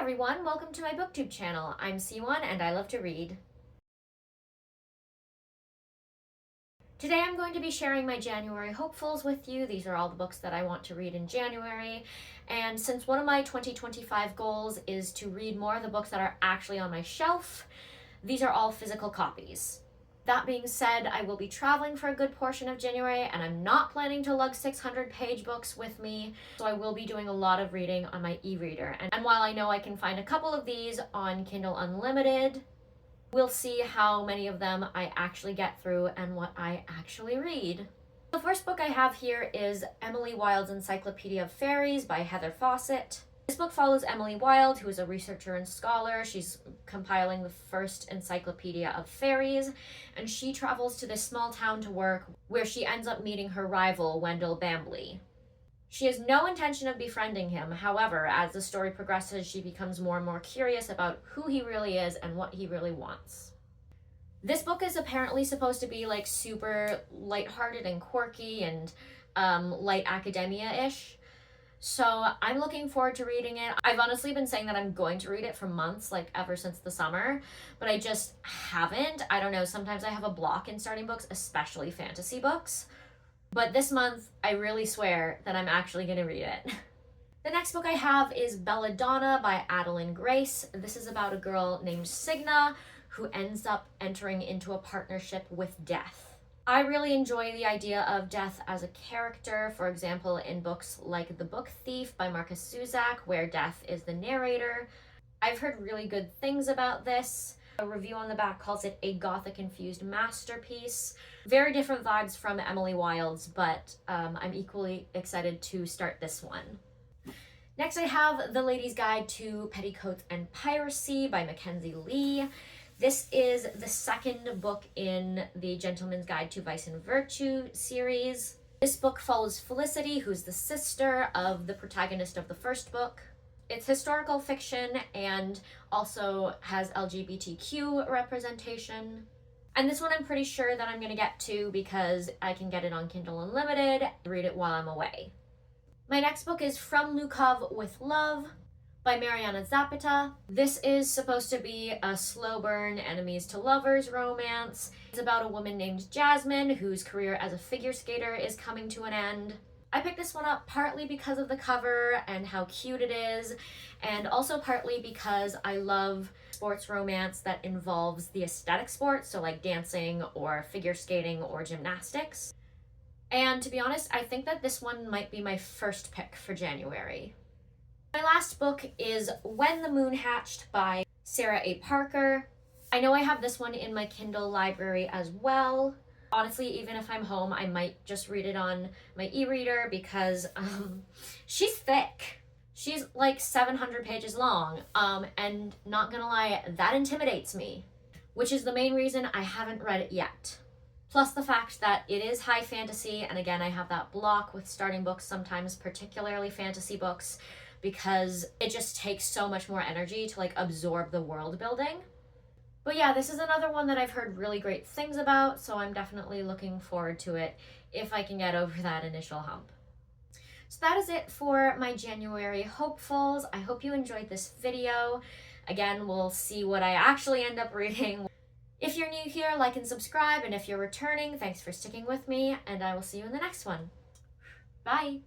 everyone, welcome to my booktube channel. I'm C1 and I love to read. Today I'm going to be sharing my January hopefuls with you. These are all the books that I want to read in January. And since one of my 2025 goals is to read more of the books that are actually on my shelf, these are all physical copies. That being said, I will be traveling for a good portion of January and I'm not planning to lug 600-page books with me, so I will be doing a lot of reading on my e-reader. And while I know I can find a couple of these on Kindle Unlimited, we'll see how many of them I actually get through and what I actually read. The first book I have here is Emily Wilde's Encyclopedia of Fairies by Heather Fawcett. This book follows Emily Wilde, who is a researcher and scholar. She's compiling the first encyclopedia of fairies, and she travels to this small town to work where she ends up meeting her rival, Wendell Bambley. She has no intention of befriending him. However, as the story progresses, she becomes more and more curious about who he really is and what he really wants. This book is apparently supposed to be like super lighthearted and quirky and light academia-ish. So I'm looking forward to reading it. I've honestly been saying that I'm going to read it for months, like ever since the summer, but I just haven't. I don't know, sometimes I have a block in starting books, especially fantasy books. But this month, I really swear that I'm actually going to read it. The next book I have is Belladonna by Adeline Grace. This is about a girl named Signa who ends up entering into a partnership with death. I really enjoy the idea of death as a character, for example, in books like The Book Thief by Markus Zusak, where death is the narrator. I've heard really good things about this. A review on the back calls it a Gothic-infused masterpiece. Very different vibes from Emily Wilde's, but I'm equally excited to start this one. Next I have The Lady's Guide to Petticoats and Piracy by Mackenzie Lee. This is the second book in the Gentleman's Guide to Vice and Virtue series. This book follows Felicity, who's the sister of the protagonist of the first book. It's historical fiction and also has LGBTQ representation. And this one I'm pretty sure that I'm going to get to because I can get it on Kindle Unlimited, read it while I'm away. My next book is From Lukov with Love by Mariana Zapata. This is supposed to be a slow burn enemies to lovers romance. It's about a woman named Jasmine whose career as a figure skater is coming to an end. I picked this one up partly because of the cover and how cute it is, and also partly because I love sports romance that involves the aesthetic sport, so like dancing or figure skating or gymnastics. And to be honest, I think that this one might be my first pick for January. My last book is When the Moon Hatched by Sarah A. Parker. I know I have this one in my Kindle library as well. Honestly, even if I'm home, I might just read it on my e-reader because she's thick. She's like 700 pages long, and not gonna lie, that intimidates me, which is the main reason I haven't read it yet. Plus the fact that it is high fantasy, and again, I have that block with starting books, sometimes particularly fantasy books, because it just takes so much more energy to like absorb the world building. But yeah, this is another one that I've heard really great things about, so I'm definitely looking forward to it if I can get over that initial hump. So that is it for my January hopefuls. I hope you enjoyed this video. Again, we'll see what I actually end up reading. If you're new here, like and subscribe, and if you're returning, thanks for sticking with me, and I will see you in the next one. Bye!